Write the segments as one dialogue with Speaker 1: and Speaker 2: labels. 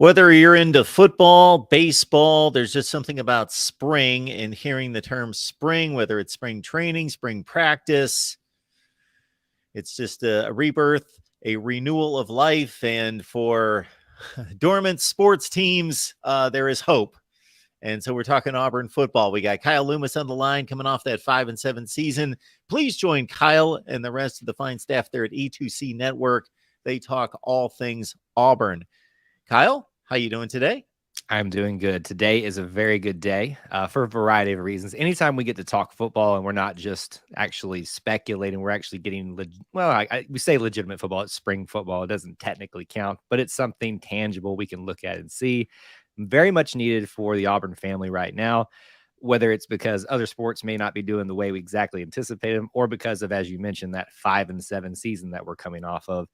Speaker 1: Whether you're into football, baseball, there's just something about spring and hearing the term spring, whether it's spring training, spring practice. It's just a rebirth, a renewal of life. And for dormant sports teams, there is hope. And so we're talking Auburn football. We got Kyle Loomis on the line coming off that 5-7 season. Please join Kyle and the rest of the fine staff there at E2C Network. They talk all things Auburn. Kyle, how you doing today?
Speaker 2: I'm doing good. Today is a very good day for a variety of reasons. Anytime we get to talk football and we're not just actually speculating, we're actually getting, we say legitimate football. It's spring football. It doesn't technically count, but it's something tangible we can look at and see. Very much needed for the Auburn family right now, whether it's because other sports may not be doing the way we exactly anticipated them, or because of, as you mentioned, that 5-7 season that we're coming off of.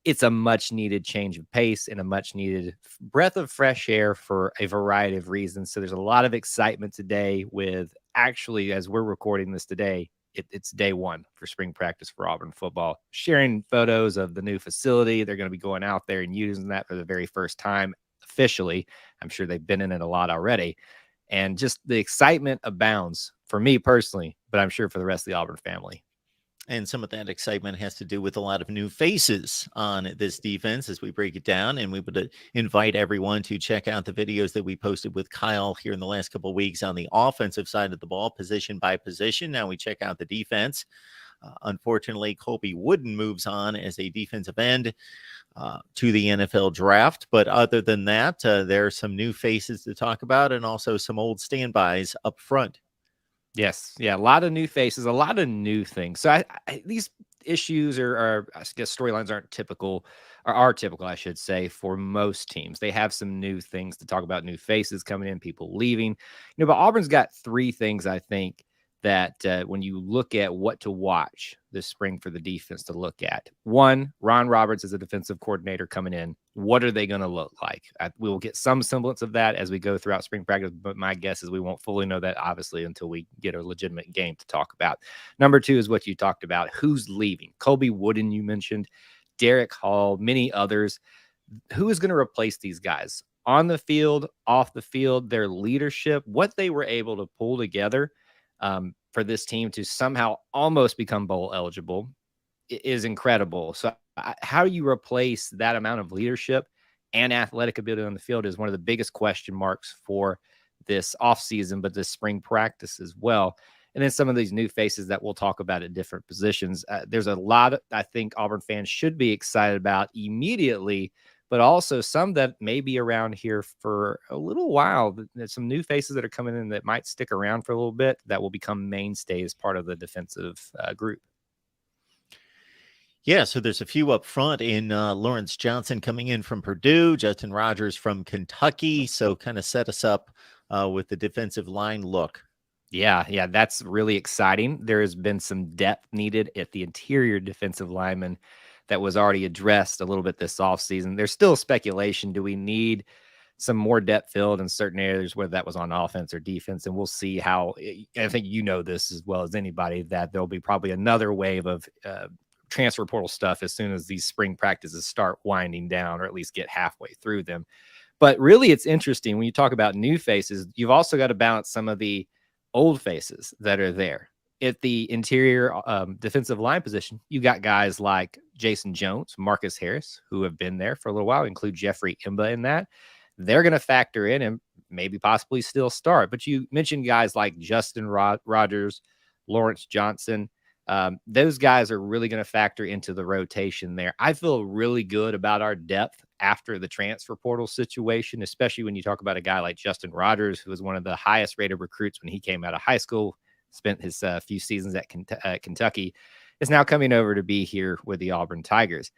Speaker 2: It's a much needed change of pace and a much needed breath of fresh air for a variety of reasons. So there's a lot of excitement today with actually, as we're recording this today, it's day one for spring practice for Auburn football. Sharing photos of the new facility. They're going to be going out there and using that for the very first time officially. I'm sure they've been in it a lot already. And just the excitement abounds for me personally, but I'm sure for the rest of the Auburn family.
Speaker 1: And some of that excitement has to do with a lot of new faces on this defense as we break it down. And we would invite everyone to check out the videos that we posted with Kyle here in the last couple of weeks on the offensive side of the ball, position by position. Now we check out the defense. Unfortunately, Colby Wooden moves on as a defensive end to the NFL draft. But other than that, there are some new faces to talk about and also some old standbys up front.
Speaker 2: Yes. Yeah. A lot of new faces, a lot of new things. So these issues or I guess storylines aren't typical or are typical, I should say, for most teams. They have some new things to talk about, new faces coming in, people leaving, but Auburn's got three things I think that when you look at what to watch this spring for the defense to look at. One, Ron Roberts is a defensive coordinator coming in. What are they going to look like? We will get some semblance of that as we go throughout spring practice, but my guess is we won't fully know that, obviously, until we get a legitimate game to talk about. Number two is what you talked about. Who's leaving? Colby Wooden, you mentioned, Derek Hall, many others. Who is going to replace these guys? On the field, off the field, their leadership, what they were able to pull together for this team to somehow almost become bowl eligible is incredible. So how you replace that amount of leadership and athletic ability on the field is one of the biggest question marks for this offseason, but this spring practice as well. And then some of these new faces that we'll talk about at different positions. There's a lot I think Auburn fans should be excited about immediately, but also some that may be around here for a little while. There's some new faces that are coming in that might stick around for a little bit that will become mainstays part of the defensive group.
Speaker 1: Yeah, so there's a few up front in Lawrence Johnson coming in from Purdue, Justin Rogers from Kentucky. So kind of set us up with the defensive line look.
Speaker 2: Yeah, that's really exciting. There has been some depth needed at the interior defensive lineman that was already addressed a little bit this offseason. There's still speculation. Do we need some more depth filled in certain areas, whether that was on offense or defense? And we'll see how. I think you know this as well as anybody, that there'll be probably another wave of transfer portal stuff as soon as these spring practices start winding down, or at least get halfway through them. But really, it's interesting when you talk about new faces, you've also got to balance some of the old faces that are there. At the interior defensive line position, you got guys like Jason Jones, Marcus Harris, who have been there for a little while, include Jeffrey Imba in that. They're going to factor in and maybe possibly still start. But you mentioned guys like Justin Rogers, Lawrence Johnson. Those guys are really going to factor into the rotation there. I feel really good about our depth after the transfer portal situation, especially when you talk about a guy like Justin Rogers, who was one of the highest rated recruits when he came out of high school, spent his few seasons at Kentucky, is now coming over to be here with the Auburn Tigers.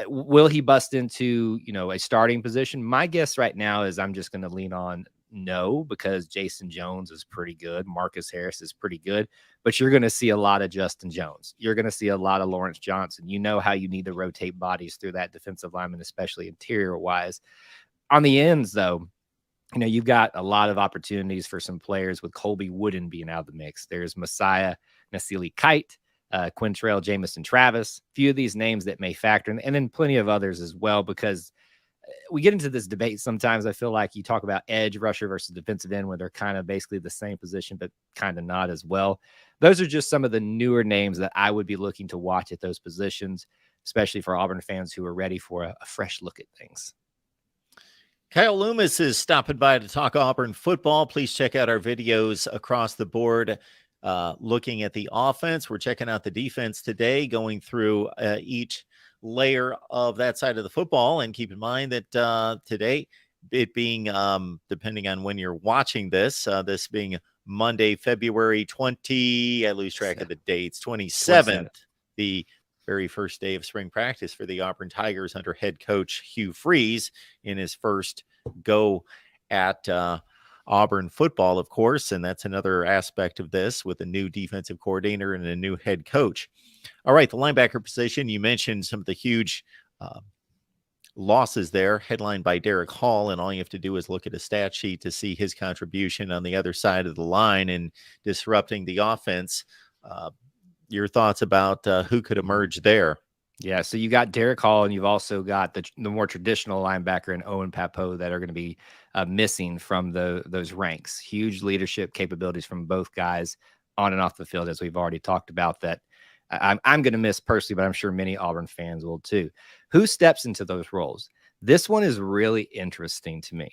Speaker 2: Will he bust into, a starting position? My guess right now is I'm just going to lean on no, because Jason Jones is pretty good. Marcus Harris is pretty good, but you're going to see a lot of Justin Jones. You're going to see a lot of Lawrence Johnson. You know how you need to rotate bodies through that defensive lineman, especially interior wise. On the ends, though, you've got a lot of opportunities for some players with Colby Wooden being out of the mix. There's Messiah Nasili Kite, Quintrell Jamison Travis, a few of these names that may factor in, and then plenty of others as well, because we get into this debate sometimes. I feel like you talk about edge rusher versus defensive end, where they're kind of basically the same position, but kind of not as well. Those are just some of the newer names that I would be looking to watch at those positions, especially for Auburn fans who are ready for a fresh look at things.
Speaker 1: Kyle Loomis is stopping by to talk Auburn football. Please check out our videos across the board, looking at the offense. We're checking out the defense today, going through each layer of that side of the football. And keep in mind that today, it being, depending on when you're watching this, this being Monday, February 20, I lose track of the dates, 27th, the very first day of spring practice for the Auburn Tigers under head coach Hugh Freeze in his first go at Auburn football, of course. And that's another aspect of this with a new defensive coordinator and a new head coach. All right, the linebacker position, you mentioned some of the huge losses there, headlined by Derek Hall, and all you have to do is look at a stat sheet to see his contribution on the other side of the line and disrupting the offense. Your thoughts about who could emerge there?
Speaker 2: Yeah, so you got Derek Hall, and you've also got the more traditional linebacker and Owen Papo that are going to be missing from those ranks. Huge leadership capabilities from both guys on and off the field, as we've already talked about. That I'm going to miss personally, but I'm sure many Auburn fans will too. Who steps into those roles? This one is really interesting to me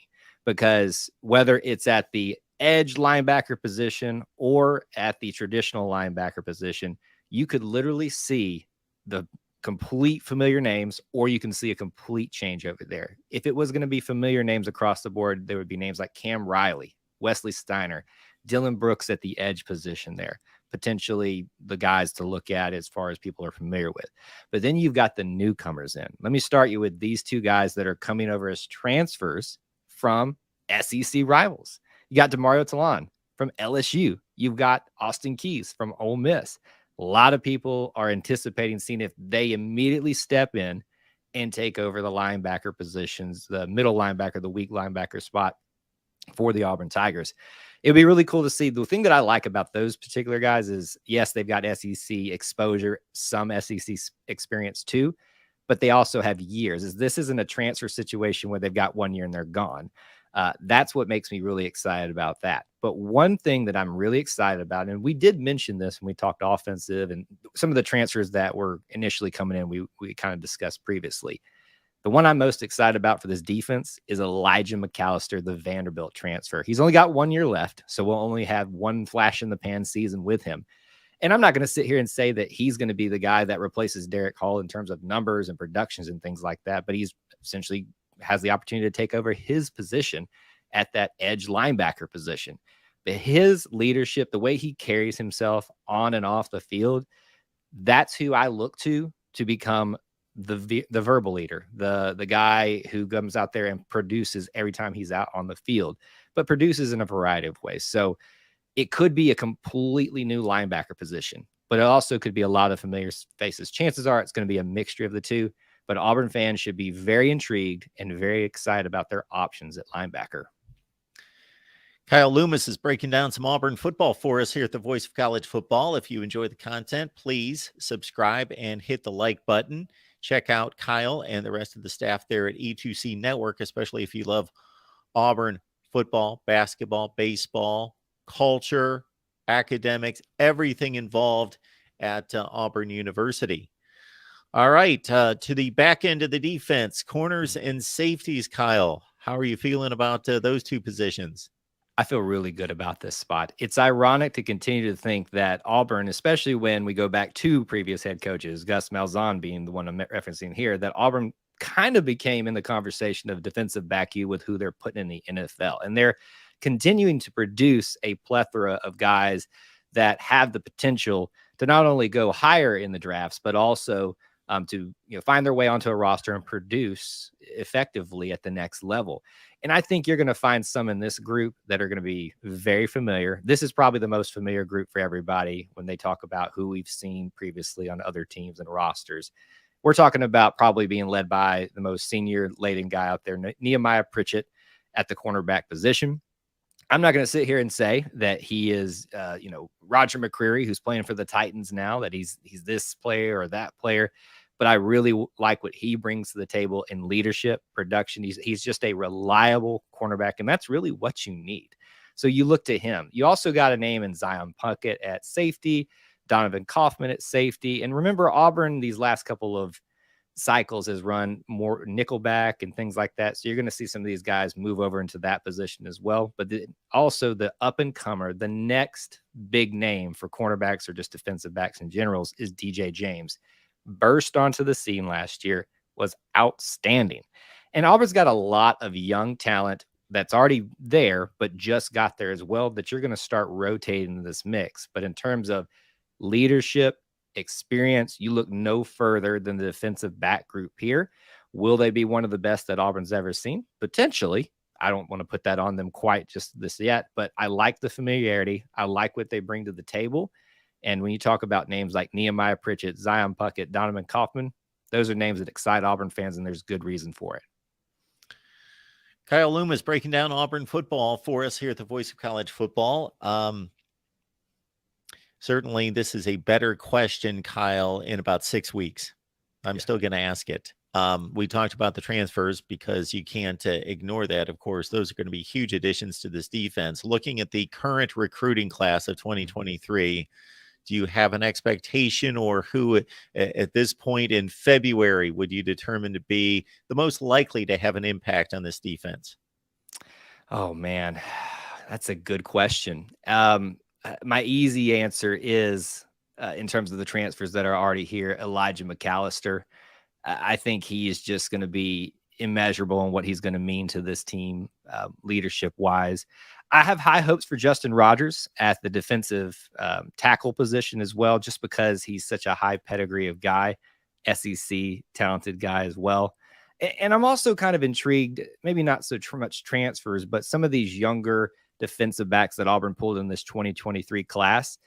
Speaker 2: because whether it's at the edge linebacker position or at the traditional linebacker position, you could literally see the complete familiar names, or you can see a complete change over there. If it was going to be familiar names across the board, there would be names like Cam Riley, Wesley Steiner, Dylan Brooks at the edge position there, potentially the guys to look at as far as people are familiar with. But then you've got the newcomers in. Let me start you with these two guys that are coming over as transfers from SEC rivals. You got Demario Talon from LSU. You've got Austin Keys from Ole Miss. A lot of people are anticipating seeing if they immediately step in and take over the linebacker positions, the middle linebacker, the weak linebacker spot for the Auburn Tigers. It would be really cool to see. The thing that I like about those particular guys is, yes, they've got SEC exposure, some SEC experience too, but they also have years. This isn't a transfer situation where they've got 1 year and they're gone. That's what makes me really excited about that. But one thing that I'm really excited about, and we did mention this when we talked offensive and some of the transfers that were initially coming in, we kind of discussed previously. The one I'm most excited about for this defense is Elijah McAllister, the Vanderbilt transfer. He's only got 1 year left, so we'll only have one flash in the pan season with him. And I'm not going to sit here and say that he's going to be the guy that replaces Derek Hall in terms of numbers and productions and things like that, but he's essentially has the opportunity to take over his position at that edge linebacker position. But his leadership, the way he carries himself on and off the field, that's who I look to become the verbal leader, the guy who comes out there and produces every time he's out on the field, but produces in a variety of ways. So it could be a completely new linebacker position, but it also could be a lot of familiar faces. Chances are it's going to be a mixture of the two. But Auburn fans should be very intrigued and very excited about their options at linebacker.
Speaker 1: Kyle Loomis is breaking down some Auburn football for us here at the Voice of College Football. If you enjoy the content, please subscribe and hit the like button. Check out Kyle and the rest of the staff there at E2C Network, especially if you love Auburn football, basketball, baseball, culture, academics, everything involved at Auburn University. All right, to the back end of the defense, corners and safeties, Kyle. How are you feeling about those two positions?
Speaker 2: I feel really good about this spot. It's ironic to continue to think that Auburn, especially when we go back to previous head coaches, Gus Malzahn being the one I'm referencing here, that Auburn kind of became in the conversation of defensive back you with who they're putting in the NFL. And they're continuing to produce a plethora of guys that have the potential to not only go higher in the drafts, but also to find their way onto a roster and produce effectively at the next level. And I think you're going to find some in this group that are going to be very familiar. This is probably the most familiar group for everybody when they talk about who we've seen previously on other teams and rosters. We're talking about probably being led by the most senior laden guy out there, Nehemiah Pritchett at the cornerback position. I'm not going to sit here and say that he is, Roger McCreary, who's playing for the Titans now, that he's this player or that player. but I really like what he brings to the table in leadership, production. He's just a reliable cornerback, and that's really what you need. So you look to him. You also got a name in Zion Puckett at safety, Donovan Kaufman at safety. And remember, Auburn, these last couple of cycles, has run more nickelback and things like that. So you're going to see some of these guys move over into that position as well. But also the up and comer, the next big name for cornerbacks or just defensive backs in general is DJ James. Burst onto the scene last year, was outstanding. And Auburn's got a lot of young talent that's already there, but just got there as well, that you're going to start rotating this mix. But in terms of leadership, experience, you look no further than the defensive back group here. Will they be one of the best that Auburn's ever seen? Potentially. I don't want to put that on them quite just this yet, but I like the familiarity. I like what they bring to the table. And when you talk about names like Nehemiah Pritchett, Zion Puckett, Donovan Kaufman, those are names that excite Auburn fans, and there's good reason for it.
Speaker 1: Kyle Loomis breaking down Auburn football for us here at the Voice of College Football. Certainly, this is a better question, Kyle, in about 6 weeks. I'm still going to ask it. We talked about the transfers because you can't ignore that. Of course, those are going to be huge additions to this defense. Looking at the current recruiting class of 2023, do you have an expectation, or who at this point in February would you determine to be the most likely to have an impact on this defense?
Speaker 2: Oh, man, that's a good question. My easy answer is, in terms of the transfers that are already here, Elijah McAllister. I think he is just going to be immeasurable in what he's going to mean to this team, leadership-wise. I have high hopes for Justin Rogers at the defensive tackle position as well, just because he's such a high pedigree of guy, SEC talented guy as well. And I'm also kind of intrigued, maybe not so much transfers, but some of these younger defensive backs that Auburn pulled in this 2023 class.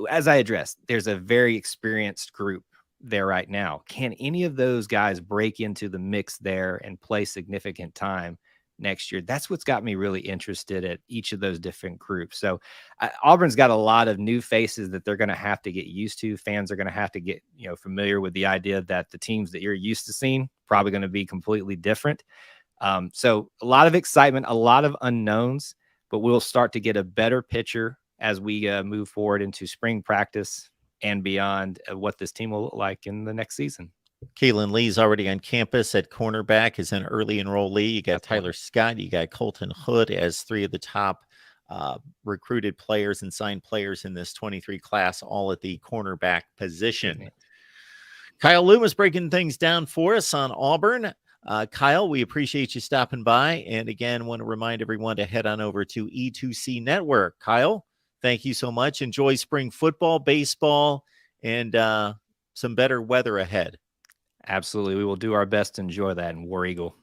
Speaker 2: As I addressed, there's a very experienced group there right now. Can any of those guys break into the mix there and play significant time next year? That's what's got me really interested at each of those different groups. So Auburn's got a lot of new faces that they're going to have to get used to. Fans are going to have to get familiar with the idea that the teams that you're used to seeing probably going to be completely different. So a lot of excitement, a lot of unknowns, but we'll start to get a better picture as we move forward into spring practice and beyond what this team will look like in the next season.
Speaker 1: Kalen Lee's already on campus at cornerback, is an early enrollee. You got
Speaker 2: Definitely.
Speaker 1: Tyler Scott, you got Colton Hood as three of the top recruited players and signed players in this 23 class, all at the cornerback position.
Speaker 2: Mm-hmm.
Speaker 1: Kyle Loomis breaking things down for us on Auburn. Kyle, we appreciate you stopping by. And again, want to remind everyone to head on over to E2C Network. Kyle, thank you so much. Enjoy spring football, baseball, and some better weather ahead.
Speaker 2: Absolutely. We will do our best to enjoy that, and War Eagle.